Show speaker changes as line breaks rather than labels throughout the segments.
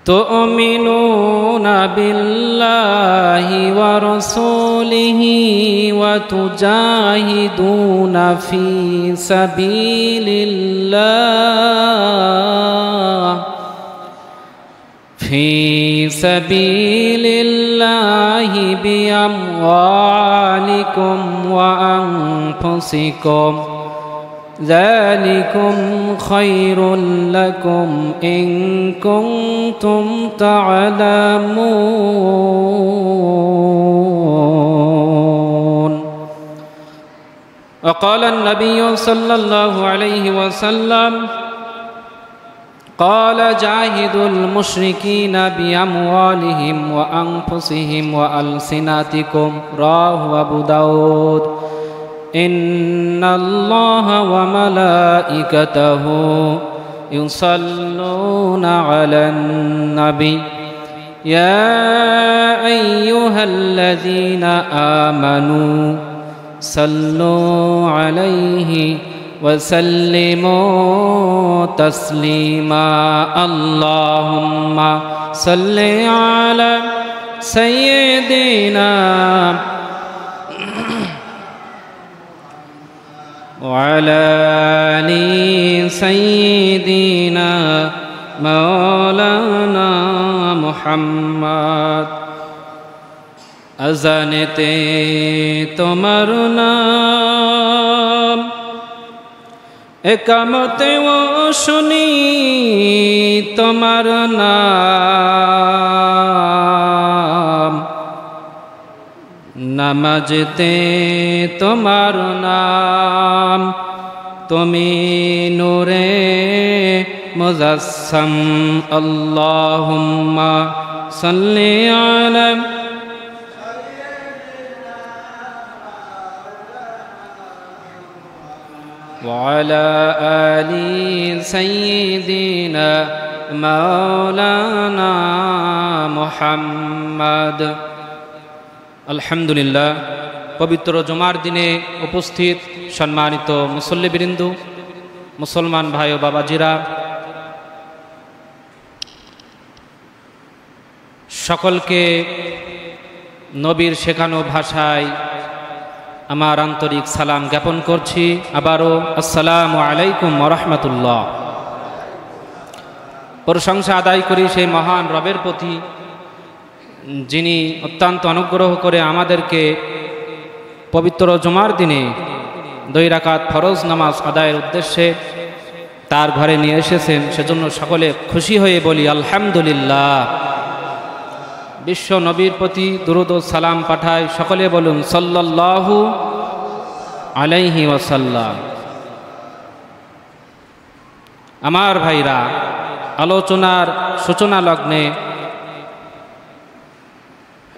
تؤمنون بالله ورسوله وتجاهدون في سبيل الله بأموالكم وأنفسكم ذلكم خير لكم إن كنتم تعلمون. وقال النبي صلى الله عليه وسلم قال جاهدوا المشركين بأموالهم وأنفسهم وألسنتكم رواه أبو داود. إن الله وملائكته يصلون على النبي يا أيها الذين آمنوا صلوا عليه وسلموا تسليما. اللهم صل على سيدنا وعلى آل سيدنا مولانا محمد. अज़ानते तुम्हार नाम एकामते वो सुनी तुम्हार नाम नमाजते तुम्हार नाम तुमी नूरे मुजस्सम. अल्लाहुम्मा सल्ली अला وعلى آل سيدنا مولانا محمد. আলহামদুলিল্লাহ, পবিত্র জুমার দিনে উপস্থিত সম্মানিত মুসল্লিবৃন্দ, মুসলমান ভাই ও বাবাজিরা, সকলকে নবীর শেখানো ভাষায় আমার আন্তরিক সালাম জ্ঞাপন করছি। আবারও আসসালামু আলাইকুম ওয়া রাহমাতুল্লাহ। প্রশংসা আদায় করি সেই মহান রবের প্রতি, যিনি অত্যন্ত অনুগ্রহ করে আমাদেরকে পবিত্র জুমার দিনে 2 রাকাত ফরজ নামাজ আদায়ের উদ্দেশ্যে তার ঘরে নিয়ে এসেছেন। সেজন্য সকলে খুশি হয়ে বলি আলহামদুলিল্লাহ। বিশ্ব নবীর প্রতি দুরূদ ও সালাম পাঠায়, সকলে বলুন সাল্লাল্লাহু আলাইহি ওয়াসাল্লাম। আমার ভাইরা, আলোচনার সূচনা লগ্নে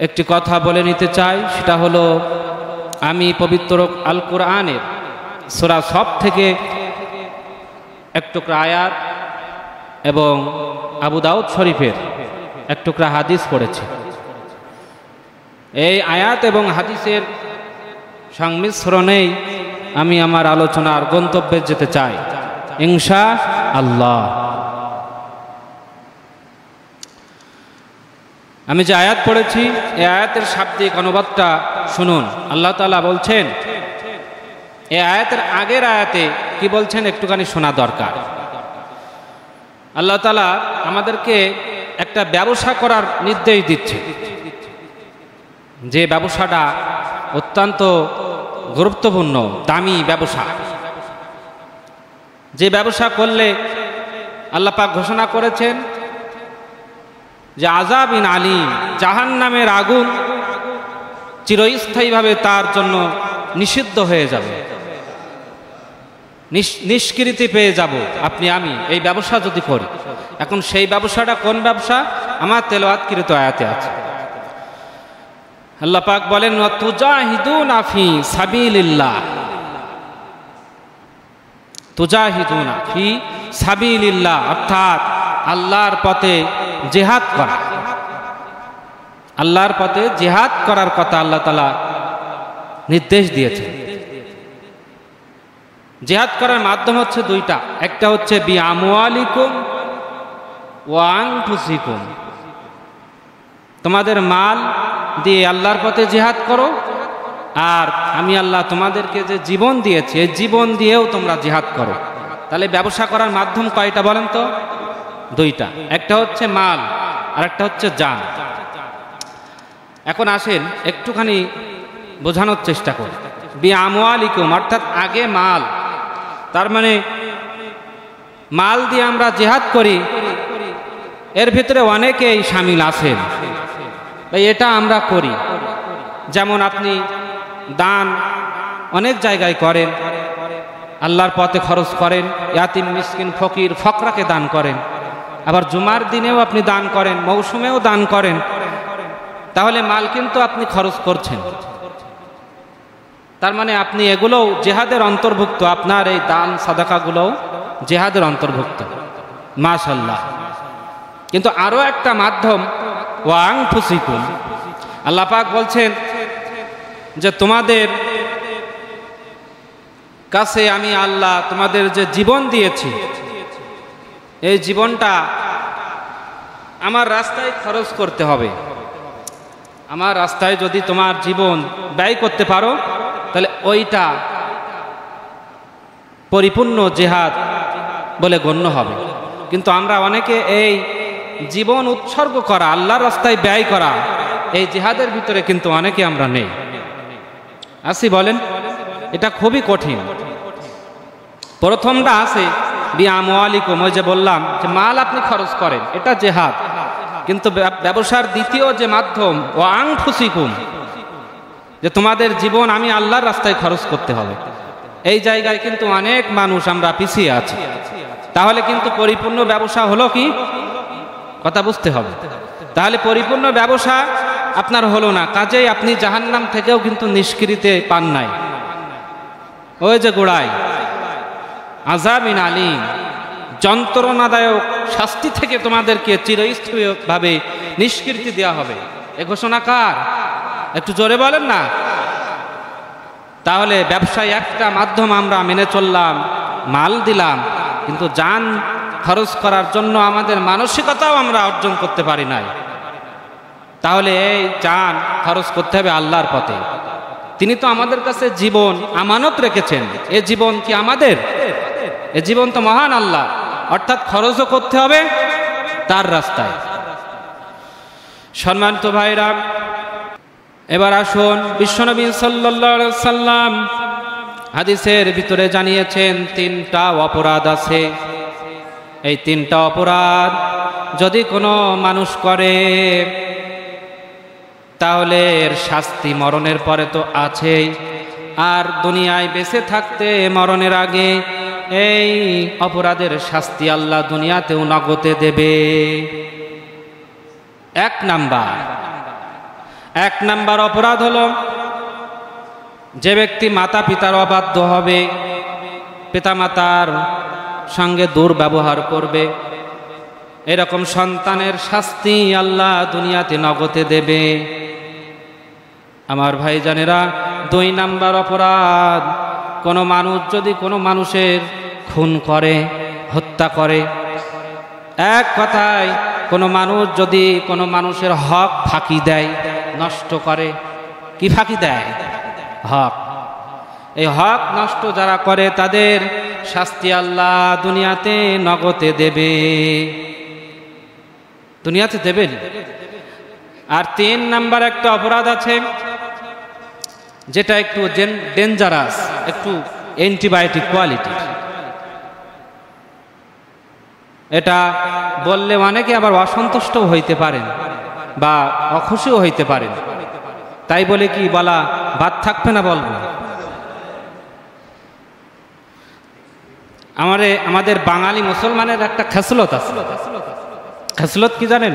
একটি কথা বলে নিতে চাই। সেটা হলো, আমি পবিত্র আল কোরআনের সূরা সফ থেকে এক টুকরা আয়াত এবং আবু দাউদ শরীফের এক টুকরা হাদিস পড়েছি। এই আয়াত এবং হাদিসের সংমিশ্রণেই আমি আমার আলোচনার গন্তব্যে যেতে চাই ইনশাআল্লাহ। আমি যে আয়াত পড়েছি, এই আয়াতের শাব্দিক অনুবাদটা শুনুন। আল্লাহ তাআলা বলছেন, এই আয়াতের আগের আয়াতে কি বলছেন একটুখানি শোনা দরকার। আল্লাহ তাআলা আমাদেরকে একটা ব্যবসা করার নির্দেশ দিচ্ছে, যে ব্যবসাটা অত্যন্ত গুরুত্বপূর্ণ, দামি ব্যবসা। যে ব্যবসা করলে আল্লাহ পাক ঘোষণা করেছেন যে আযাবিন আলীম, জাহান্নামের আগুন চিরস্থায়ীভাবে তার জন্য নিষিদ্ধ হয়ে যাবে, নিষ্কৃতি পেয়ে যাব আপনি আমি, এই ব্যবসা যদি করি। এখন সেই ব্যবসাটা কোন ব্যবসা? আমার তেলাওয়াতকৃত আয়াতে আছে। আল্লাহ পাক বলেন, ওয়া তুজাহিদুনা ফি সাবিলিল্লাহ, তুজাহিদুনা ফি সাবিলিল্লাহ, অর্থাৎ আল্লাহর পথে জিহাদ করা। আল্লাহর পথে জিহাদ করার কথা আল্লাহ তাআলা নির্দেশ দিয়েছেন। জিহাদ করার মাধ্যম হচ্ছে দুইটা, একটা হচ্ছে বিআমওয়ালিকুম ওয়া আনফুসিকুম, তোমাদের মাল দিয়ে আল্লাহর পথে জিহাদ করো, আর আমি আল্লাহ তোমাদেরকে যে জীবন দিয়েছি এই জীবন দিয়েও তোমরা জিহাদ করো। তাহলে ব্যবসা করার মাধ্যম কয়টা বলেন তো? দুইটা, একটা হচ্ছে মাল আর একটা হচ্ছে জান। এখন আসেন একটুখানি বোঝানোর চেষ্টা করি। বিআমওয়ালিকুম অর্থাৎ আগে মাল, তার মানে মাল দিয়ে আমরা জিহাদ করি, এর ভিতরে অনেকেই শামিল আছেন, এটা আমরা করি। যেমন আপনি দান অনেক জায়গায় করেন, আল্লাহর পথে খরচ করেন, ইয়াতিম মিসকিন ফকির ফকরাকে দান করেন, আবার জুমার দিনেও আপনি দান করেন, মৌসুমেও দান করেন। তাহলে মাল কিন্তু আপনি খরচ করছেন, তার মানে আপনি এগুলোও জিহাদের অন্তর্ভুক্ত, আপনার এই দান সাদাকাগুলোও জিহাদের অন্তর্ভুক্ত। মাশাআল্লাহ। কিন্তু আরো একটা মাধ্যম ওয়া আনফুসিকুম, আল্লাহ পাক বলছেন যে তোমাদের কাছে আমি আল্লাহ তোমাদের যে জীবন দিয়েছি এই জীবনটা আমার রাস্তায় খরচ করতে হবে। আমার রাস্তায় যদি তোমার জীবন ব্যয় করতে পারো তাহলে ওইটা পরিপূর্ণ জিহাদ বলে গণ্য হবে। কিন্তু আমরা অনেকে এই জীবন উৎসর্গ করা, আল্লাহর রাস্তায় ব্যয় করা, এই জিহাদের ভিতরে কিন্তু অনেকে আমরা নেই। আসি বলেন, এটা খুবই কঠিন। প্রথমটা আছে বিআমওয়ালিকুম, ওই যে বললাম যে মাল আপনি খরচ করেন, এটা জিহাদ। কিন্তু ব্যবসার দ্বিতীয় যে মাধ্যম ওয়া আনফুসিকুম, যে তোমাদের জীবন আমি আল্লাহর রাস্তায় খরচ করতে হবে, এই জায়গায় কিন্তু অনেক মানুষ আমরা পিছিয়ে আছি। তাহলে কিন্তু পরিপূর্ণ ব্যবসা হলো কি? কথা বুঝতে হবে। তাহলে পরিপূর্ণ ব্যবসা আপনার হলো না, কাজেই আপনি জাহান্নাম থেকেও কিন্তু নিষ্কৃতি পান নাই। ওই যে গোড়ায় আযাবিন আলীম, যন্ত্রণাদায়ক শাস্তি থেকে তোমাদেরকে চিরস্থায়ীভাবে নিষ্কৃতি দেওয়া হবে, এ ঘোষণা কার? একটু জোরে বলেন না। তাহলে ব্যবসায় একটা মাধ্যম আমরা মেনে চললাম, মাল দিলাম, কিন্তু জান খরচ করার জন্য আমাদের মানসিকতাও আমরা অর্জন করতে পারি নাই। তাহলে এই জান খরচ করতে হবে আল্লাহর পথে। তিনি তো আমাদের কাছে জীবন আমানত রেখেছেন, এ জীবন কি আমাদের? এ জীবন তো মহান আল্লাহ, অর্থাৎ খরচও করতে হবে তার রাস্তায়। সম্মানিত ভাইরা, এবার আসুন, বিশ্বনবী সাল্লাল্লাহু আলাইহি সাল্লাম হাদিসের ভিতরে জানিয়েছেন তিনটা অপরাধ আছে। এই তিনটা অপরাধ যদি কোনো মানুষ করে তাহলে এর শাস্তি মরণের পরে তো আছেই, আর দুনিয়ায় বেঁচে থাকতে মরণের আগে এই অপরাধের শাস্তি আল্লাহ দুনিয়াতেও নগদে দেবে। এক নাম্বার অপরাধ হলো যে ব্যক্তি মাতা পিতার অবাধ্য হবে, পিতামাতার সঙ্গে দুর্ব্যবহার করবে, এরকম সন্তানের শাস্তি আল্লাহ দুনিয়াতে নগদে দেবে। আমার ভাইজানেরা, 2 নাম্বার অপরাধ, কোনো মানুষ যদি কোনো মানুষের খুন করে, হত্যা করে, এক কথায় কোনো মানুষ যদি কোনো মানুষের হক ফাঁকি দেয়, নষ্ট করে, কি ফাঁকি দেয়? হক। এই হক নষ্ট যারা করে তাদের শাস্তি আল্লাহ দুনিয়াতে নগদে দেবে, দুনিয়াতে দেবেন। আর 3 নাম্বার একটা অপরাধ আছে যেটা একটু ডেঞ্জারাস, একটু অ্যান্টিবায়োটিক কোয়ালিটি। এটা বললে অনেকে আবার অসন্তুষ্টও হইতে পারেন বা অখুশিও হইতে পারেন। তাই বলে কি বলা বাদ থাকবে না? বলবো, আমাদের বাঙালি মুসলমানের একটা খেসলত আছে। খেসলত কি জানেন?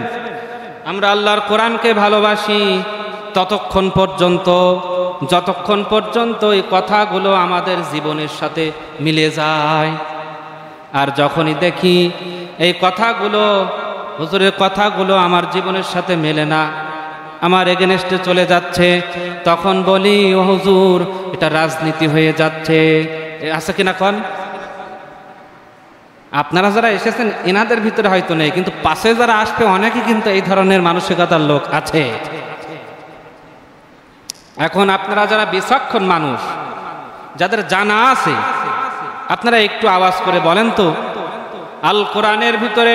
আমরা আল্লাহর কোরআনকে ভালোবাসি ততক্ষণ পর্যন্ত যতক্ষণ পর্যন্ত এই কথাগুলো আমাদের জীবনের সাথে মিলে যায়। আর যখনই দেখি এই কথাগুলো, হুজুরের কথাগুলো আমার জীবনের সাথে মেলে না, আমার এগেনস্টে চলে যাচ্ছে, তখন বলি, ও হুজুর, এটা রাজনীতি হয়ে যাচ্ছে। আছে কিনা কন? আপনারা যারা এসেছেন এনাদের ভিতরে হয়তো নেই, কিন্তু পাশে যারা আসবে অনেকেই কিন্তু এই ধরনের মানসিকতার লোক আছে। এখন আপনারা যারা বিচক্ষণ মানুষ, যাদের জানা আছে, আপনারা একটু আওয়াজ করে বলেন তো, আল কোরআনের ভিতরে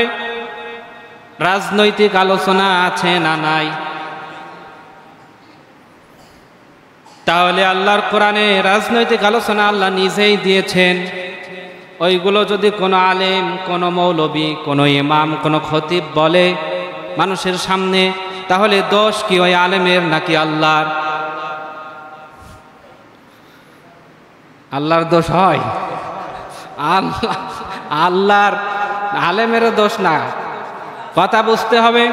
রাজনৈতিক আলোচনা আছে না নাই? তাহলে আল্লাহর কোরআনে রাজনৈতিক আলোচনা আল্লাহ নিজেই দিয়েছেন। ওইগুলো যদি কোনো আলেম, কোনো মৌলবী, কোনো ইমাম, কোনো খতিব বলে মানুষের সামনে, তাহলে দোষ কি ওই আলেমের নাকি আল্লাহর? আল্লাহর দোষ হয়? আল্লাহর, আলেমেরও দোষ না। কথা বুঝতে হবে।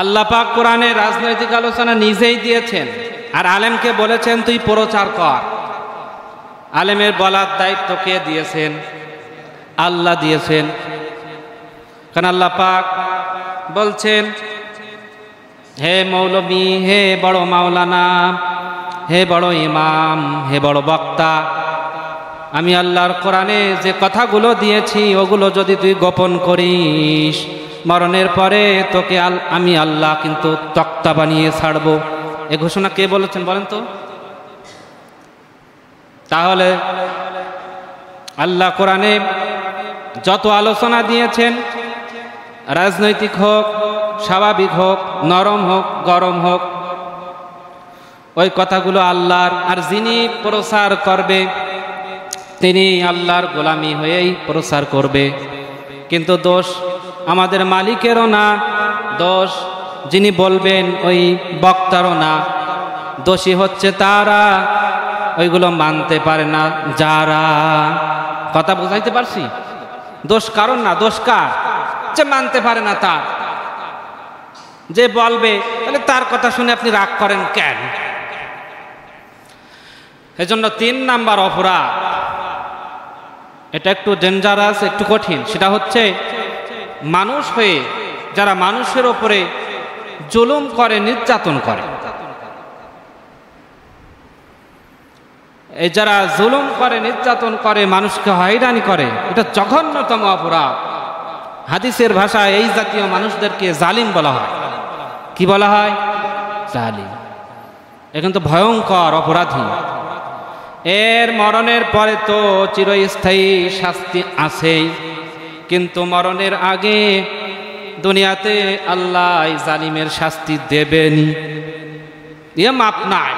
আল্লাহ পাক কোরআনে রাজনৈতিক আলোচনা নিজেই দিয়েছেন, আর আলেমকে বলেছেন তুই প্রচার কর। আলেমের বলার দায়িত্ব কে দিয়েছেন? আল্লাহ দিয়েছেন। কারণ আল্লাহ পাক বলছেন, হে মৌলবী, হে বড় মাওলানা, হে বড় ইমাম, হে বড় বক্তা, আমি আল্লাহর কোরআনে যে কথাগুলো দিয়েছি ওগুলো যদি তুই গোপন করিস, মরণের পরে তোকে আমি আল্লাহ কিন্তু তক্তা বানিয়ে ছাড়বো। এ ঘোষণা কে বলেছেন বলেন তো? তাহলে আল্লাহ কোরআনে যত আলোচনা দিয়েছেন, রাজনৈতিক হোক, স্বাভাবিক হোক, নরম হোক, গরম হোক, ওই কথাগুলো আল্লাহর। আর যিনি প্রচার করবে তিনি আল্লাহর গোলামি হয়েই প্রচার করবে। কিন্তু দোষ আমাদের মালিকেরও না, দোষ যিনি বলবেন ওই বক্তারও না। দোষী হচ্ছে তারা ওইগুলো মানতে পারে না যারা। কথা বুঝাইতে পারছি? দোষ কারণ না, দোষ কার? যে মানতে পারে না তার। যে বলবে তাহলে তার কথা শুনে আপনি রাগ করেন কেন? এজন্য 3 নাম্বার অপরাধ, এটা একটু ডেঞ্জারাস, একটু কঠিন। সেটা হচ্ছে মানুষ হয়ে যারা মানুষের ওপরে জুলুম করে, নির্যাতন করে। এই যারা জুলুম করে, নির্যাতন করে, মানুষকে হয়রানি করে, এটা জঘন্যতম অপরাধ। হাদিসের ভাষায় এই জাতীয় মানুষদেরকে জালিম বলা হয়। কি বলা হয়? জালিম। এখন তো ভয়ঙ্কর অপরাধী। এর মরণের পরে তো চিরস্থায়ী শাস্তি আছেই, কিন্তু মরণের আগে দুনিয়াতে আল্লাহ জালিমের শাস্তি দেবেনি, এ মাপ নাই।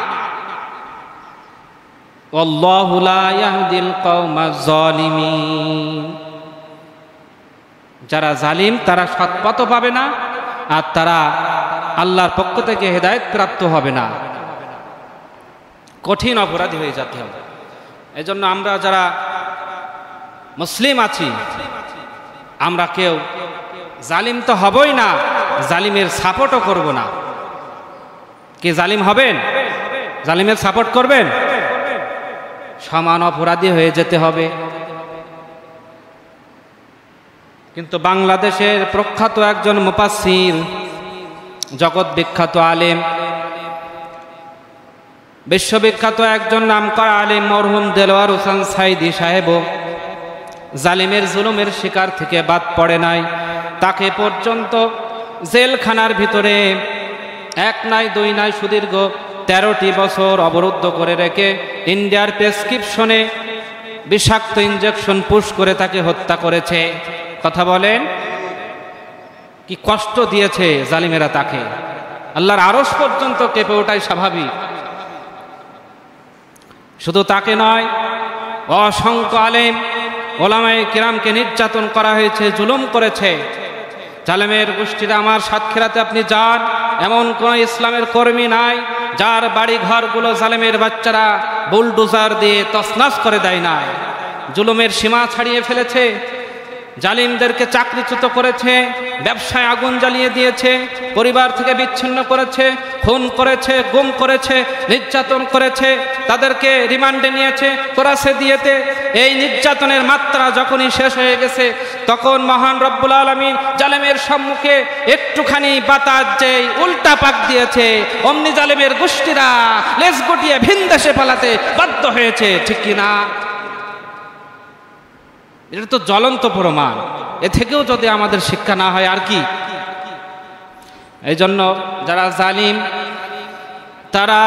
আল্লাহু লা ইয়াহদিল কওমাজ জালিমিন। যারা জালিম তারা সৎপথ পাবে না, আর তারা আল্লাহর পক্ষ থেকে হেদায়েত প্রাপ্ত হবে না। কঠিন অপরাধী হয়ে যেতে হবে। এজন্য আমরা যারা মুসলিম আছি, আমরা কেউ জালিম তো হবই না, জালিমের সাপোর্টও করব না। কে জালিম হবেন? জালিমের সাপোর্ট করবেন? সমান অপরাধী হয়ে যেতে হবে। কিন্তু বাংলাদেশের প্রখ্যাত একজন মুফাসসির, জগৎ বিখ্যাত আলেম, বিশ্ববিখ্যাত একজন নামকরা আলেম মরহুম দেলোয়ার হোসেন সাইদি সাহেবও জালিমের জুলুমের শিকার থেকে বাদ পড়ে নাই। তাকে পর্যন্ত জেলখানার ভিতরে 1 নয় 2 নয় সুদীর্ঘ 13টি বছর অবরুদ্ধ করে রেখে ইন্ডিয়ার প্রেসক্রিপশনে বিষাক্ত ইঞ্জেকশন পুশ করে তাকে হত্যা করেছে। কথা বলেন, কি কষ্ট দিয়েছে জালিমেরা তাকে। আল্লাহর আরশ পর্যন্ত কেঁপে ওঠাই স্বাভাবিক। শুধু তাকে নয়, অসংখ্য আলেম ওলামায়ে কিরামকে নির্যাতন করা হয়েছে, জুলুম করেছে। জালেমের গোষ্ঠীরা আমার সাতক্ষীরাতে আপনি যান, এমন কোন ইসলামের কর্মী নাই যার বাড়ি ঘরগুলো জালেমের বাচ্চারা বুলডোজার দিয়ে তছনছ করে দেয় নাই। জুলুমের সীমা ছাড়িয়ে ফেলেছে, জালিমদেরকে চাকরিচ্যুত করেছে, ব্যবসায় আগুন জ্বালিয়ে দিয়েছে, পরিবার থেকে বিচ্ছিন্ন করেছে, খুন করেছে, গুম করেছে, নির্যাতন করেছে, তাদেরকে রিমান্ডে নিয়েছে, কোরাসে দিয়েতে। এই নির্যাতনের মাত্রা যখনই শেষ হয়ে গেছে, তখন মহান রব্বুল আলামিন জালেমের সম্মুখে একটুখানি বাতাস যে উল্টা পাক দিয়েছে, অমনি জালেমের গোষ্ঠীরা লেজ গুটিয়ে ভিন দেশে পালাতে বাধ্য হয়েছে। ঠিক কিনা? এটা তো জ্বলন্ত প্রমাণ। এ থেকেও যদি আমাদের শিক্ষা না হয় আর কি। এই জন্য যারা জালিম তারা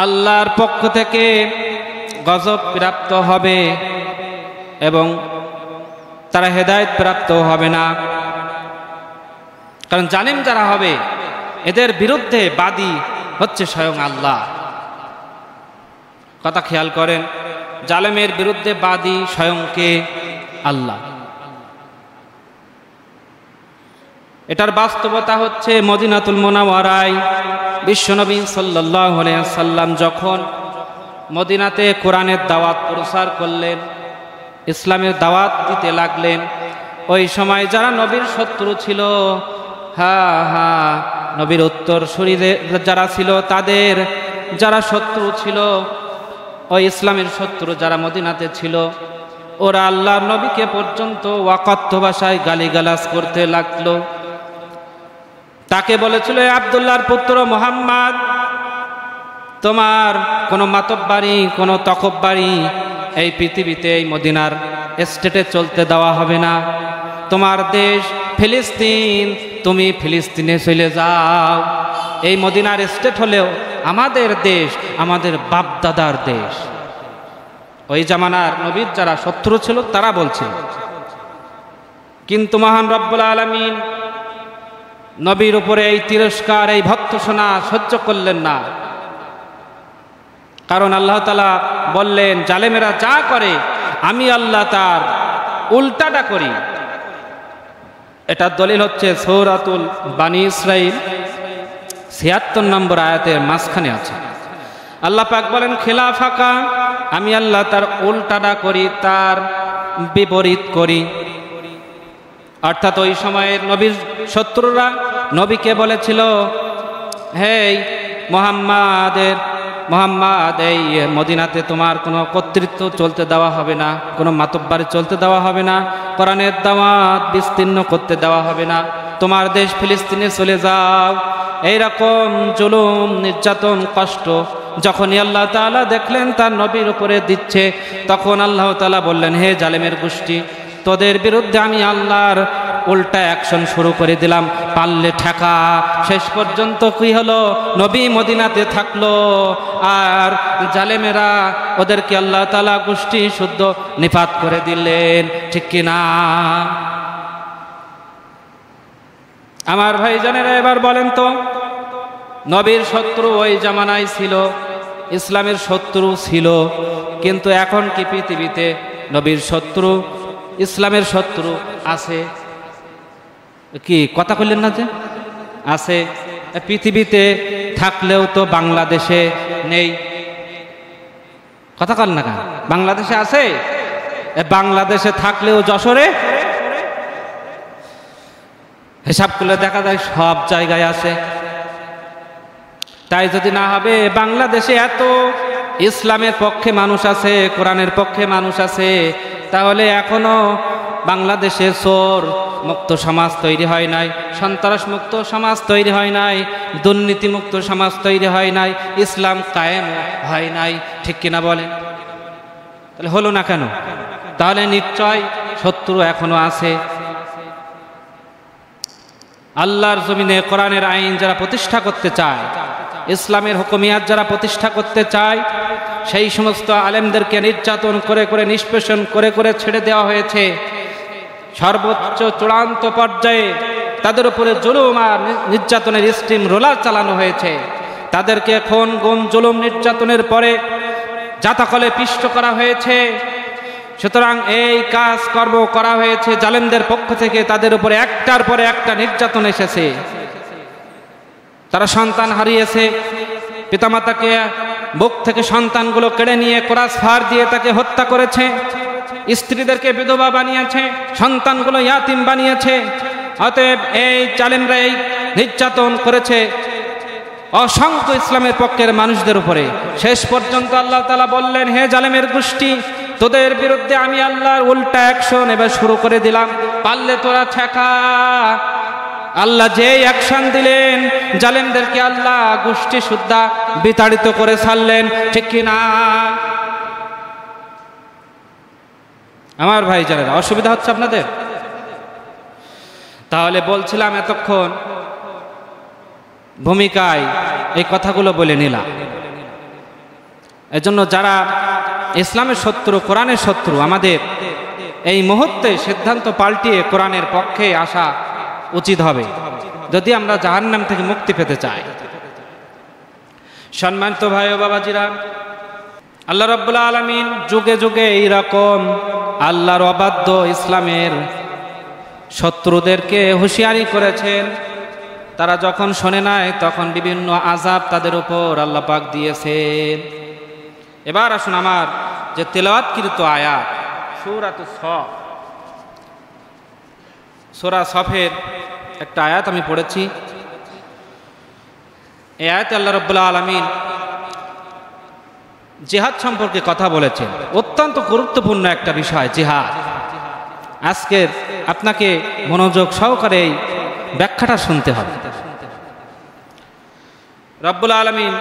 আল্লাহর পক্ষ থেকে গজব প্রাপ্ত হবে এবং তারা হেদায়েত প্রাপ্ত হবে না। কারণ জালিম যারা হবে এদের বিরুদ্ধে বাদী হচ্ছে স্বয়ং আল্লাহ। কথা খেয়াল করেন, জালেমের বিরুদ্ধে বাদী স্বয়ং কে? আল্লাহ। এটার বাস্তবতা হচ্ছে মদিনাতুল মুনাওয়ারায় বিশ্বনবী সাল্লাল্লাহু আলাইহি ওয়াসাল্লাম যখন মদিনাতে কোরআনের দাওয়াত প্রচার করলেন, ইসলামের দাওয়াত দিতে লাগলেন, ওই সময় যারা নবীর শত্রু ছিল, নবীর উত্তরসূরি যারা ছিল, তাদের যারা শত্রু ছিল, ওই ইসলামের শত্রু যারা মদিনাতে ছিল, ওরা আল্লাহর নবীকে পর্যন্ত ওয়াকাত্ত ভাষায় গালিগালাজ করতে লাগলো। তাকে বলেছিল, আব্দুল্লাহর পুত্র মুহাম্মদ, তোমার কোনো মাতব্বাড়ি কোনো তকব্বাড়ি এই পৃথিবীতে এই মদিনার স্টেটে চলতে দেওয়া হবে না। তোমার দেশ ফিলিস্তিন, তুমি ফিলিস্তিনে চলে যাও। এই মদিনার স্টেট হলেও আমাদের দেশ, আমাদের বাপদাদার দেশ। ওই জামানার নবীর যারা শত্রু ছিল তারা বলছে। কিন্তু মহান রব্বুল আলামিন নবীর উপরে এই তিরস্কার, এই ভর্ৎসনা সহ্য করলেন না। কারণ আল্লাহ তাআলা বললেন, জালেমেরা যা করে আমি আল্লাহ তার উল্টাটা করি। এটার দলিল হচ্ছে সূরাতুল বানী ইসরাঈল ৭৬ নম্বর আয়াতের মাঝখানে আছে। আল্লাহ পাক বলেন, খিলাফাকা, আমি আল্লাহ তার উল্টাটা করি, তার বিপরীত করি। অর্থাৎ ওই সময়ের নবীর শত্রুরা নবীকে বলেছিল, হে মোহাম্মদ, এই মদিনাতে তোমার কোনো কর্তৃত্ব চলতে দেওয়া হবে না, কোনো মাতব্বারি চলতে দেওয়া হবে না, কোরআনের দাওয়াত বিস্তীর্ণ করতে দেওয়া হবে না, তোমার দেশ ফিলিস্তিনে চলে যাও। এইরকম জুলুম, নির্যাতন, কষ্ট যখনই আল্লাহ তাআলা দেখলেন তার নবীর উপরে দিচ্ছে, তখন আল্লাহ তাআলা বললেন, হে জালেমের গোষ্ঠী, তোদের বিরুদ্ধে আমি আল্লাহর উল্টা অ্যাকশন শুরু করে দিলাম, পারলে ঠেকা। শেষ পর্যন্ত কি হলো? নবী মদিনাতে থাকলো আর জালেমেরা ওদেরকে আল্লাহ তাআলা গোষ্ঠী শুদ্ধ নিপাত করে দিলেন। ঠিক কিনা আমার ভাইজানেরা? এবার বলেন তো, নবীর শত্রু ওই জামানায় ছিল, ইসলামের শত্রু ছিল, কিন্তু এখন কি পৃথিবীতে নবীর শত্রু, ইসলামের শত্রু আছে? কি কথা বললেন না যে আছে? পৃথিবীতে থাকলেও তো বাংলাদেশে নেই। কথা বল না কেন? বাংলাদেশে আছে, বাংলাদেশে থাকলেও যশোরে, হিসাব করলে দেখা যায় সব জায়গায় আছে। তাই যদি না হবে, বাংলাদেশে এত ইসলামের পক্ষে মানুষ আছে, কোরআনের পক্ষে মানুষ আছে, তাহলে এখনো বাংলাদেশে চোর মুক্ত সমাজ তৈরি হয় নাই, সন্ত্রাস মুক্ত সমাজ তৈরি হয় নাই, দুর্নীতি মুক্ত সমাজ তৈরি হয় নাই, ইসলাম কায়েম হয় নাই। ঠিক কিনা বলেন? তাহলে হলো না কেন? তাহলে নিশ্চয় শত্রু এখনো আছে। আল্লাহর জমিনে কোরআনের আইন যারা প্রতিষ্ঠা করতে চায়, ইসলামের হুকুমিয়াত যারা প্রতিষ্ঠা করতে চায়, সেই সমস্ত আলেমদেরকে নির্যাতন করে করে, নিষ্পেষণ করে করে ছেড়ে দেওয়া হয়েছে। সর্বোচ্চ চূড়ান্ত পর্যায়ে তাদের উপরে জুলুম আর নির্যাতনের স্টিম রোলার চালানো হয়েছে। তাদেরকে খুন, গুম, জুলুম, নির্যাতনের পরে জাতাকলে পিষ্ট করা হয়েছে। সুতরাং এই কাজ কর্ম করা হয়েছে জালেমদের পক্ষ থেকে। তাদের উপরে একটার পরে একটা নির্যাতন এসেছে। তারা সন্তান হারিয়েছে, পিতামাতাকে বুক থেকে সন্তানগুলো কেড়ে নিয়ে কোরাস ফার দিয়ে তাকে হত্যা করেছে, স্ত্রীদেরকে বিধবা বানিয়েছে, সন্তানগুলো ইয়াতিম বানিয়েছে। অতএব এই জালেমরা এই নির্যাতন করেছে অসংখ্য ইসলামের পক্ষের মানুষদের উপরে। শেষ পর্যন্ত আল্লাহ তাআলা বললেন, হে জালেমের গোষ্ঠী, তোদের বিরুদ্ধে আমি আল্লাহর উল্টা অ্যাকশন এবার শুরু করে দিলাম, পারলে তোরা ঠেকা। আল্লাহ যে অ্যাকশন দিলেন, জালেমদেরকে আল্লাহ গোষ্ঠী সুদ্ধা বিতাড়িত করে ছাড়লেন। ঠিক কিনা? আমার ভাই জানেরা, অসুবিধা হচ্ছে আপনাদের? তাহলে বলছিলাম এতক্ষণ ভূমিকায় এই কথাগুলো বলে নিলাম। এজন্য যারা ইসলামের শত্রু, কোরআনের শত্রু, আমাদের এই মুহূর্তে সিদ্ধান্ত পাল্টিয়ে কোরআনের পক্ষে আসা উচিত হবে যদি আমরা জাহান্নাম থেকে মুক্তি পেতে চাই। সম্মানিত ভাই ও বাবাজিরা, আল্লাহ রাব্বুল আলামিন যুগে যুগে এইরকম আল্লাহর অবাধ্য ইসলামের শত্রুদেরকে হুঁশিয়ারি করেছেন। তারা যখন শোনে নাই তখন বিভিন্ন আযাব তাদের উপর আল্লাহ পাক দিয়েছেন। এবার আসুন আমার যে তেলাওয়াতকৃত আয়াত সূরা সফের একটা আয়াত আমি পড়েছি। এই আয়াতে আল্লাহ রাব্বুল আলামিন জিহাদ সম্পর্কে কথা বলেছেন। অত্যন্ত গুরুত্বপূর্ণ একটা বিষয় জিহাদ। আজকের আপনাকে মনোযোগ সহকারে এই ব্যাখ্যাটা শুনতে হবে। রব্বুল আলামিন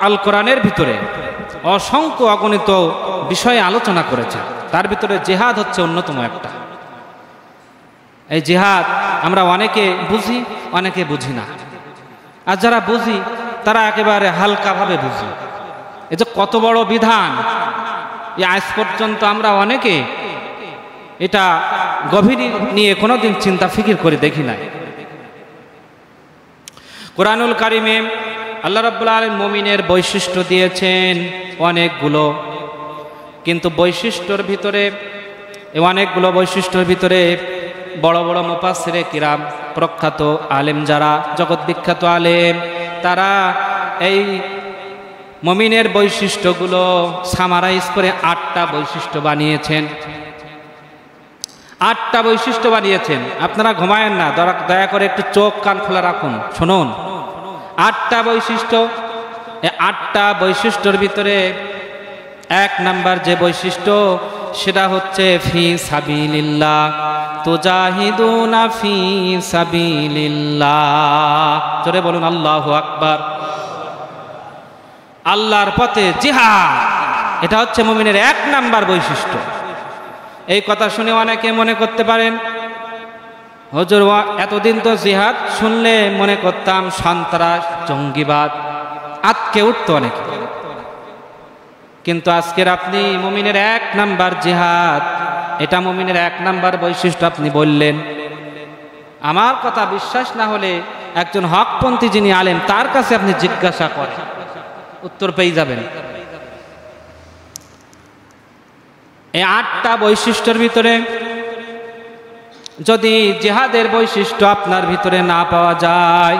আল কোরআনের ভিতরে অসংখ্য অগণিত বিষয়ে আলোচনা করেছেন, তার ভিতরে জিহাদ হচ্ছে অন্যতম একটা। এই জিহাদ আমরা অনেকে বুঝি, অনেকে বুঝি না। আর যারা বুঝি তারা একেবারে হালকাভাবে বুঝি। এই যে কত বড় বিধান, এই আজ পর্যন্ত আমরা অনেকে এটা গভীর নিয়ে কোনোদিন চিন্তা ফিকির করে দেখি নাই। কোরআনুল কারিমে আল্লাহ রাব্বুল আলামিন মুমিনের বৈশিষ্ট্য দিয়েছেন অনেকগুলো, কিন্তু বৈশিষ্ট্যর ভিতরে অনেকগুলো বৈশিষ্ট্যের ভিতরে বড় বড় মুফাসসিরে কিরাম, প্রখ্যাত আলেম যারা, জগৎ বিখ্যাত আলেম, তারা এই মুমিনের বৈশিষ্ট্যগুলো সামারাইজ করে 8টা বৈশিষ্ট্য বানিয়েছেন। 8টা বৈশিষ্ট্য বানিয়েছেন। আপনারা ঘুমায়েন না, দয়া করে একটু চোখ কান খোলা রাখুন, শুনুন। 8টা বৈশিষ্ট্য। এই 8টা বৈশিষ্ট্যর ভিতরে 1 নাম্বার যে বৈশিষ্ট্য সেটা হচ্ছে ফি সাবিলিল্লাহ তুজাহিদুনা ফি সাবিলিল্লাহ। জোরে বলুন আল্লাহু আকবার। আল্লাহর পথে জিহাদ, এটা হচ্ছে মুমিনের 1 নাম্বার বৈশিষ্ট্য। এই কথা শুনে অনেকে মনে করতে পারেন, হুজুর এতদিন তো জিহাদ শুনলে মনে করতাম সন্ত্রাস, জঙ্গিবাদ, আতকে উঠতো অনেকে। কিন্তু আজকের আপনি মুমিনের 1 নাম্বার জিহাদ, এটা মুমিনের 1 নাম্বার বৈশিষ্ট্য আপনি বললেন। আমার কথা বিশ্বাস না হলে একজন হকপন্থী যিনি আলেম তার কাছে আপনি জিজ্ঞাসা করেন, উত্তর পেয়ে যাবেন। এই 8টা বৈশিষ্ট্যের ভিতরে যদি জিহাদের বৈশিষ্ট্য আপনার ভিতরে না পাওয়া যায়,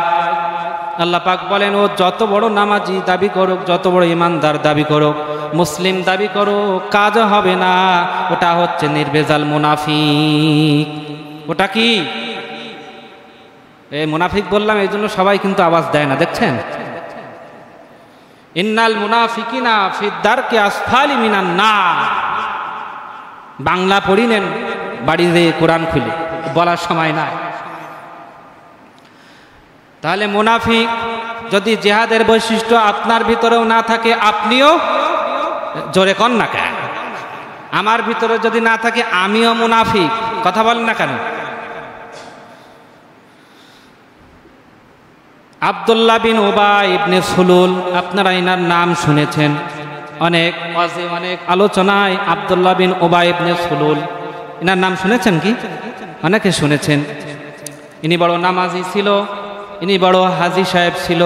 আল্লাহ পাক বলেন ও যত বড় নামাজি দাবি করুক, যত বড় ইমানদার দাবি করুক, মুসলিম দাবি করুক, কাজ হবে না। ওটা হচ্ছে নির্ভেজাল মুনাফিক। ওটা কি? এই মুনাফিক বললাম এই জন্য সবাই কিন্তু আওয়াজ দেয় না, দেখছেন? ইন্নাল মুনাফিকিনা ফিদ দারকি আসফালি মিনান নার। বাংলা পড়ি নেন বাড়িতে কোরআন খুলে, বলার সময় নাই। তাহলে মুনাফিক যদি জিহাদের বৈশিষ্ট্য আপনার ভিতরেও না থাকে, আপনিও জোরে কন না কেন? আমার ভিতরে যদি না থাকে আমিও মুনাফিক, কথা বলেন না কেন? আব্দুল্লাহ বিন উবাই ইবনে সুলুল, আপনারা এনার নাম শুনেছেন অনেক ওয়াজে, অনেক আলোচনায়। আব্দুল্লাহ বিন উবাই ইবনে সুলুল, এনার নাম শুনেছেন কি? অনেকে শুনেছেন। ইনি বড় নামাজি ছিল, ইনি বড় হাজি সাহেব ছিল,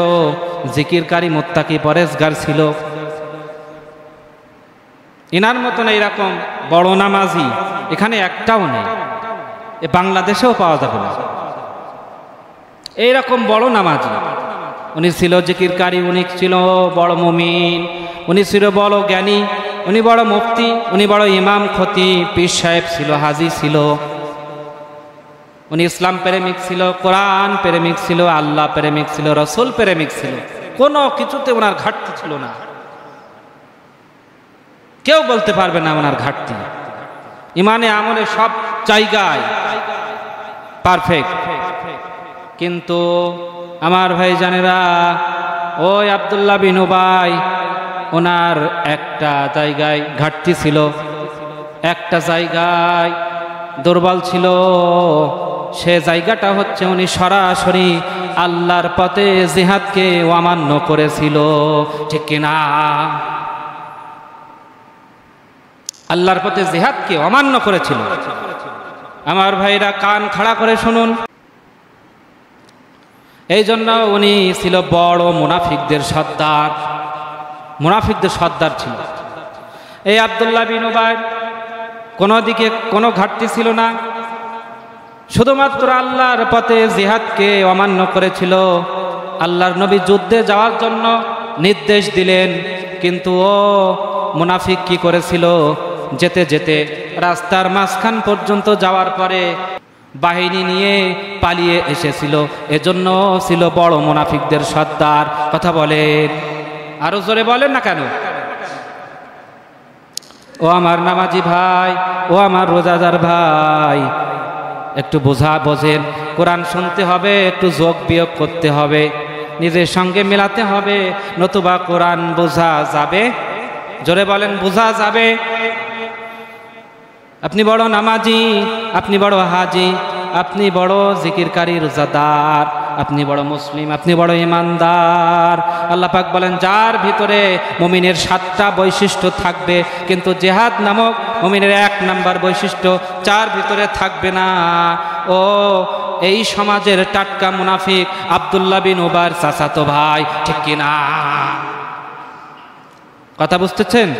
জিকিরকারী, মুত্তাকি, পরেজগার ছিল। ইনার মতন এইরকম বড় নামাজি এখানে একটাও নেই, এ বাংলাদেশেও পাওয়া যাবে না। এইরকম বড় নামাজি উনি ছিল, জিকিরকারী, উনি ছিল বড় মুমিন, উনি ছিল বড় জ্ঞানী, উনি বড় মুফতি, উনি বড় ইমাম, খতিব, পীর সাহেব ছিল, হাজি ছিল। উনি ইসলাম প্রেমিক ছিল, কোরআন প্রেমিক ছিল, আল্লাহ প্রেমিক ছিল, রসুল প্রেমিক ছিল। কোনো কিছুতে ওনার ঘাটতি ছিল না, কেউ বলতে পারবে না ওনার ঘাটতি। ইমানে আমলে সব জায়গায় পারফেক্ট। কিন্তু আমার ভাই জানেরা, ওই আব্দুল্লাহ বিন উবাই ওনার একটা জায়গায় ঘাটতি ছিল। একটা জায়গায় দুর্বল ছিল, সে জায়গাটা হচ্ছে উনি সরাসরি আল্লাহর পথে জিহাদকে অমান্য করেছিল, ঠিক কিনা? আল্লাহর পথে জিহাদকে অমান্য করেছিল। আমার ভাইরা কান খাড়া করে শুনুন, এই জন্য উনি ছিল বড় মুনাফিকদের সর্দার, মুনাফিকদের সর্দার ছিল। এই আব্দুল্লাহ বিন উবাই কোনো দিকে কোনো ঘাটতি ছিল না, শুধুমাত্র আল্লাহর পথে জিহাদকে অমান্য করেছিল। আল্লাহর নবী যুদ্ধে যাওয়ার জন্য নির্দেশ দিলেন, কিন্তু ও মুনাফিক কি করেছিল, যেতে যেতে রাস্তার মাঝখান পর্যন্ত যাওয়ার পরে বাহিনী নিয়ে পালিয়ে এসেছিল। এজন্য ছিল বড় মুনাফিকদের সর্দার। কথা বলেন, আরো জোরে বলেন না কেন? ও আমার নামাজি ভাই, ও আমার রোজাদার ভাই, একটু বোঝেন। কোরআন শুনতে হবে, একটু যোগ বিয়োগ করতে হবে, নিজের সঙ্গে মেলাতে হবে, নতুবা কোরআন বোঝা যাবে? জোরে বলেন, বোঝা যাবে? আপনি বড় নামাজি, আপনি বড় হাজি, আপনি বড় জিকিরকারী রোজাদার, আপনি বড় মুসলিম, আপনি বড় ইমানদার। আল্লাহ পাক বলেন, যার ভিতরে মুমিনের 7টা বৈশিষ্ট্য থাকবে, কিন্তু জিহাদ নামক মুমিনের 1 নাম্বার বৈশিষ্ট্য যার ভিতরে থাকবে না, ও এই সমাজের টাটকা মুনাফিক আব্দুল্লাহ বিন উবাইর চাচাতো ভাই, ঠিক কিনা? কথা বুঝতেছেন?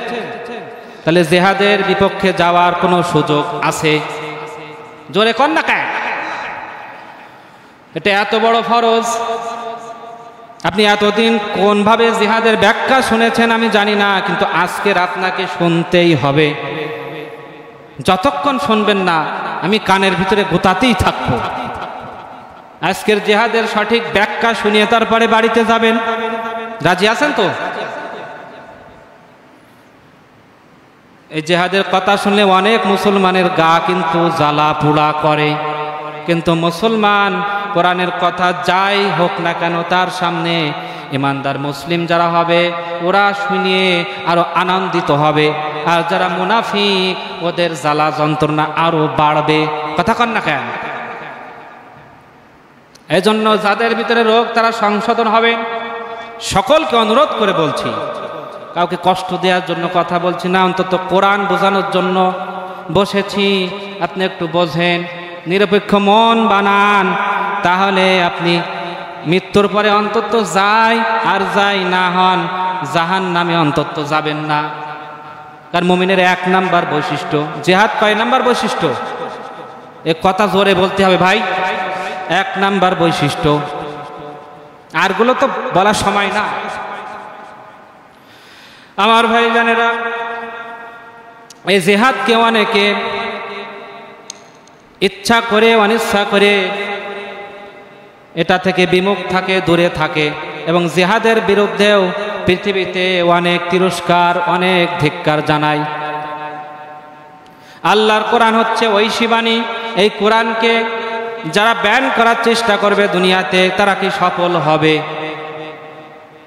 তাহলে জিহাদের বিপক্ষে যাওয়ার কোনো সুযোগ আছে? জোরে কন না কেন? এটা এত বড় ফরজ। আপনি এতদিন কোনভাবে জিহাদের ব্যাখ্যা শুনেছেন আমি জানি না, কিন্তু আজকের আপনাকে শুনতেই হবে। যতক্ষণ শুনবেন না আমি কানের ভিতরে গোতাতেই থাকবো। আজকের জিহাদের সঠিক ব্যাখ্যা শুনিয়ে তারপরে বাড়িতে যাবেন। রাজি আছেন তো? এই জিহাদের কথা শুনলে অনেক মুসলমানের গা কিন্তু জ্বালা পোড়া করে, কিন্তু মুসলমান কোরআনের কথা যাই হোক না কেন তার সামনে ইমানদার মুসলিম যারা হবে ওরা শুনিয়ে আরো আনন্দিত হবে, আর যারা মুনাফিক ওদের জ্বালা যন্ত্রণা আরো বাড়বে। কথা কন না কেন? এই জন্য যাদের ভিতরে রোগ তারা সংশোধন হবে। সকলকে অনুরোধ করে বলছি, কাউকে কষ্ট দেওয়ার জন্য কথা বলছি না, অন্তত কোরআন বোঝানোর জন্য বসেছি। আপনি একটু বোঝেন, নিরপেক্ষ মন বানান, তাহলে আপনি মৃত্যুর পরে অন্তত যাই আর যাই না হন জাহান্নামে অন্তত যাবেন না। কারণ মুমিনের 1 নাম্বার বৈশিষ্ট্য জিহাদ। কয় নাম্বার বৈশিষ্ট্য? এ কথা জোরে বলতে হবে ভাই। 1 নাম্বার বৈশিষ্ট্য, আরগুলো তো বলার সময় না। আমার ভাই জানেরা, এই জিহাদকে অনেকে ইচ্ছা করে অনিচ্ছা করে এটা থেকে বিমুখ থাকে, দূরে থাকে, এবং জিহাদের বিরুদ্ধেও পৃথিবীতে অনেক তিরস্কার, অনেক ধিক্কার জানায়। আল্লাহর কোরআন হচ্ছে ঐশী বাণী। এই কোরআনকে যারা ব্যান করার চেষ্টা করবে দুনিয়াতে তারা কি সফল হবে?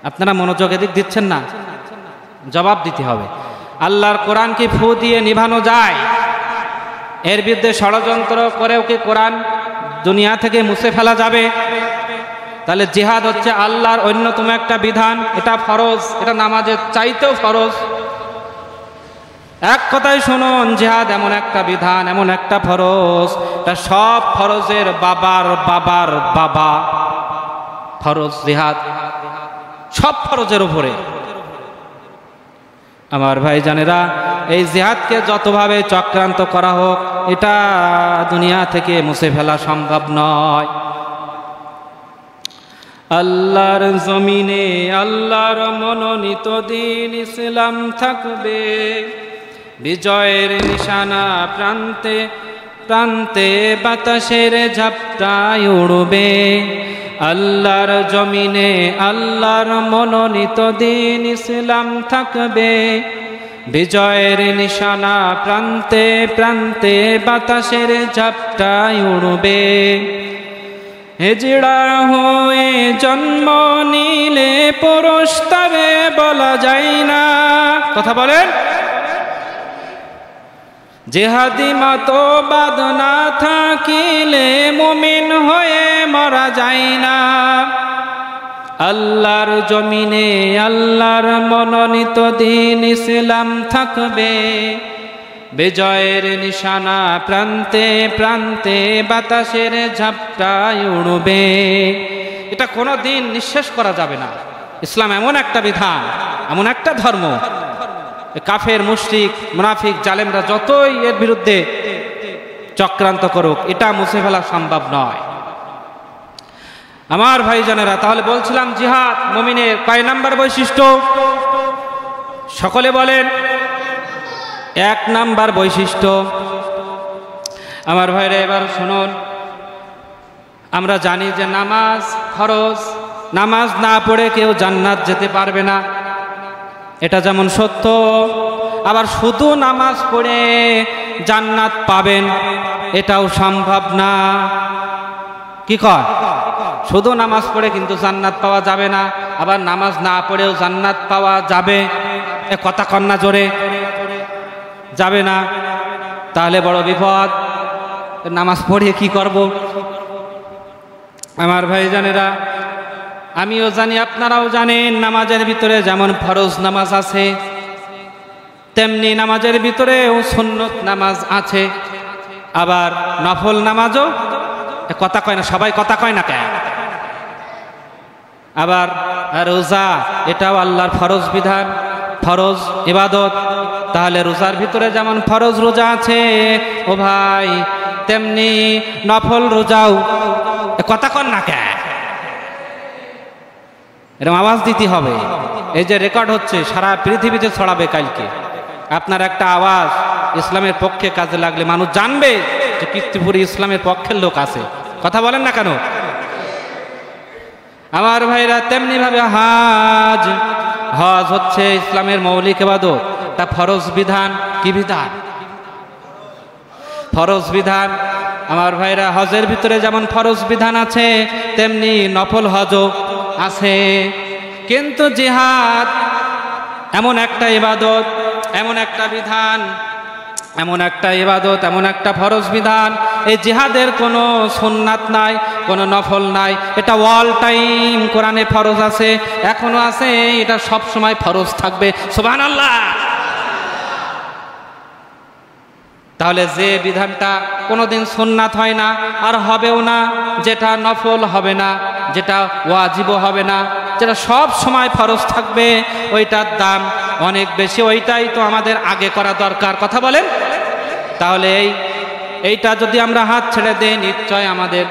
আপনারা মনোযোগ এদিক দিচ্ছেন না, জবাব দিতে হবে। আল্লাহর কোরআন কি ফু দিয়ে নিভানো যায়? এর বিরুদ্ধে ষড়যন্ত্র করেও কি কোরআন দুনিয়া থেকে মুছে ফেলা যাবে? তাহলে জিহাদ হচ্ছে আল্লাহর অন্যতম একটা বিধান, এটা ফরজ, এটা নামাজের চাইতেও ফরজ। এক কথায় শুনুন, জিহাদ এমন একটা বিধান, এমন একটা ফরজ, এটা সব ফরজের বাবার বাবার বাবা ফরজ। জিহাদ সব ফরজের উপরে। আমার ভাই জানেরা, এই জিহাদকে যতভাবে চক্রান্ত করা হোক এটা দুনিয়া থেকে মুছে ফেলা সম্ভব নয়। আল্লাহর জমিনে আল্লাহর মনোনীত দিন ইসলাম থাকবে, বিজয়ের নিশানা প্রান্তে প্রান্তে বাতাসের ঝাপটায় উড়বে। আল্লাহর জমিনে আল্লাহর মনোনীত দিন ইসলাম থাকবে, বিজয়ের নিশানা প্রান্তে প্রান্তে বাতাসের ঝাপটায় উড়বে। হিজড়া হয়ে জন্ম নিলে পুরুষ তবে বলা যায় না। কথা বলেন। জেহাদি মতবাদ না থাকিলে মুমিন হয়ে মরা যায় না। আল্লাহর জমিনে আল্লাহর মনোনীত দিন ইসলাম থাকবে, বিজয়ের নিশানা প্রান্তে প্রান্তে বাতাসের ঝাপটায় উড়বে। এটা কোনো দিন নিঃশেষ করা যাবে না। ইসলাম এমন একটা বিধান, এমন একটা ধর্ম, কাফের মুশরিক মুনাফিক জালেমরা যতই এর বিরুদ্ধে চক্রান্ত করুক, এটা মুছে ফেলা সম্ভব নয়। আমার ভাইজানেরা, তাহলে বলছিলাম জিহাদ মুমিনের কয় নাম্বার বৈশিষ্ট্য? সকলে বলেন। 1 নাম্বার বৈশিষ্ট্য। আমার ভাইরা এবার শুনুন, আমরা জানি যে নামাজ ফরজ, নামাজ না পড়ে কেউ জান্নাত যেতে পারবে না, এটা যেমন সত্য। আবার শুধু নামাজ পড়ে জান্নাত পাবেন এটাও সম্ভব না। কি কয়? শুধু নামাজ পড়ে কিন্তু জান্নাত পাওয়া যাবে না, আবার নামাজ না পড়েও জান্নাত পাওয়া যাবে, এ কথা কন্যা জোরে যাবে না। তাহলে বড় বিপদ। নামাজ পড়ে কি করব? আমার ভাইজানেরা, আমিও জানি আপনারাও জানেন, নামাজের ভিতরে যেমন ফরজ নামাজ আছে, তেমনি নামাজের ভিতরেও সুন্নত নামাজ আছে, আবার নফল নামাজও। কথা কয় না, সবাই কথা কয় না কেন? আবার রোজা, এটাও আল্লাহর ফরজ বিধান, ফরজ ইবাদত। তাহলে রোজার ভিতরে যেমন ফরজ রোজা আছে ও ভাই, তেমনি নফল রোজাও। কথা কন না কেন? এরকম আওয়াজ দিতে হবে। এই যে রেকর্ড হচ্ছে সারা পৃথিবীতে ছড়াবে কালকে। আপনার একটা আওয়াজ ইসলামের পক্ষে কাজে লাগলে মানুষ জানবে যে কীর্তিপুরে ইসলামের পক্ষের লোক আছে। কথা বলেন না কেন? আমার ভাইরা, তেমনি ভাবে হজ হচ্ছে ইসলামের মৌলিক ইবাদত, তা ফরজ বিধান। কি বিধান? ফরজ বিধান। আমার ভাইরা, হজের ভিতরে যেমন ফরজ বিধান আছে, তেমনি নফল হজও আছে। কিন্তু জিহাদ এমন একটা ইবাদত, এমন একটা বিধান, এমন একটা ইবাদত, এমন একটা ফরজ বিধান, এই জিহাদের কোনো সুন্নাত নাই, কোনো নফল নাই। এটা অল টাইম কোরআনে ফরজ আছে, এখনো আছে, এটা সব সময় ফরজ থাকবে। সুবহানাল্লাহ। তাহলে যে বিধানটা কোনোদিন সুন্নাত হয় না আর হবেও না, যেটা নফল হবে না, যেটা ওয়াজিবও হবে না, যেটা সব সময় ফরজ থাকবে, ওইটার দাম অনেক বেশি, ওইটাই তো আমাদের আগে করা দরকার। কথা বলেন। তাহলে এইটা যদি আমরা হাত ছেড়ে দেই, নিশ্চয় আমাদের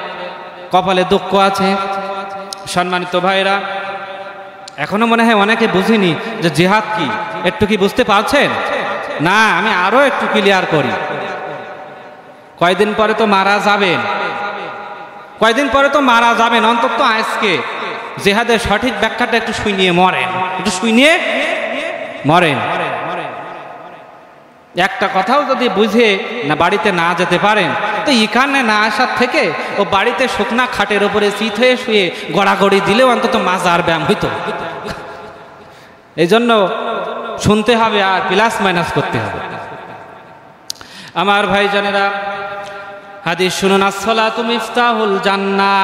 কপালে দুঃখ আছে। সম্মানিত ভাইরা, এখনো মনে হয় অনেকে বুঝিনি যে জিহাদ কি। একটু কি বুঝতে পারছেন? না, আমি আরো একটু ক্লিয়ার করি। কয়দিন পরে তো মারা যাবেন, কয়দিন পরে তো মারা যাবেন। অন্তত আজকে জিহাদের সঠিক ব্যাখ্যাটা একটু শুনিয়ে মরেন, একটু শুনিয়ে মরেন। একটা কথাও যদি বুঝে না বাড়িতে না যেতে পারেন, তো এখানে না আসার থেকে ও বাড়িতে শুকনা খাটের উপরে চিত হয়ে শুয়ে গড়াগড়ি দিলেও অন্তত মাজার ব্যায়াম হইতো। এই জন্য শুনতে হবে আর প্লাস মাইনাস করতে হবে। আমার ভাইজানেরা, হাদিস শুনুন। আসসালাতু মিফতাহুল জান্নাহ,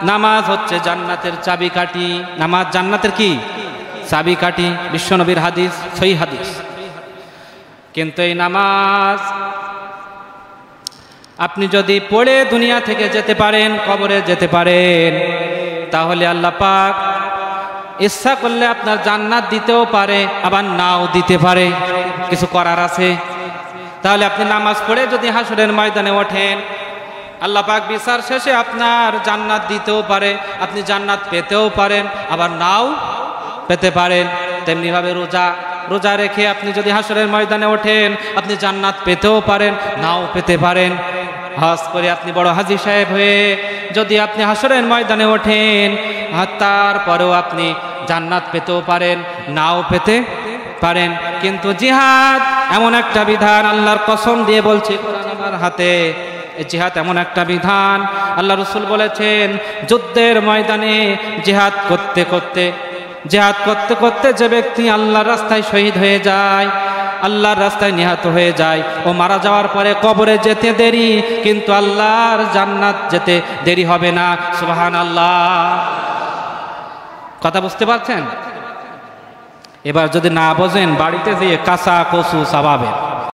নামাজ হচ্ছে জান্নাতের চাবিকাঠি। নামাজ জান্নাতের কি? চাবিকাঠি। বিশ্বনবীর হাদিস, সহিহ হাদিস। কিন্তু এই নামাজ আপনি যদি পড়ে দুনিয়া থেকে যেতে পারেন, কবরে যেতে পারেন, তাহলে আল্লাহ পাক ইচ্ছা করলে আপনার জান্নাত দিতেও পারে, আবার নাও দিতে পারে। কিছু করার আছে। তাহলে আপনি নামাজ পড়ে যদি হাসরের ময়দানে ওঠেন, আল্লাহ পাক বিচার শেষে আপনার জান্নাত দিতেও পারে, আপনি জান্নাত পেতেও পারেন, আবার নাও পেতে পারেন। তেমনিভাবে রোজা রেখে আপনি যদি হাসরের ময়দানে ওঠেন, আপনি জান্নাত পেতেও পারেন, নাও পেতে পারেন। হজ করে আপনি বড় হাজী সাহেব হয়ে যদি আপনি হাসরের ময়দানে ওঠেন, তারপরেও আপনি জান্নাত পেতেও পারেন, নাও পেতে পারেন। কিন্তু জিহাদ এমন একটা বিধান, আল্লাহর কসম দিয়ে বলছি কোরআন আমার হাতে, জিহাদ এমন একটা বিধান, আল্লাহ রাসূল বলেছেন, যুদ্ধের ময়দানে জিহাদ করতে করতে যে ব্যক্তি আল্লাহর রাস্তায় শহীদ হয়ে যায়, আল্লাহর রাস্তায় নিহত হয়ে যায়, ও মারা যাওয়ার পরে কবরে যেতে দেরি, কিন্তু আল্লাহর জান্নাত যেতে দেরি হবে না। সুবহানাল্লাহ। কথা বুঝতে পারছেন? এবার যদি না বোঝেন বাড়িতে যেয়ে কাঁচা কচু চাবাবেন।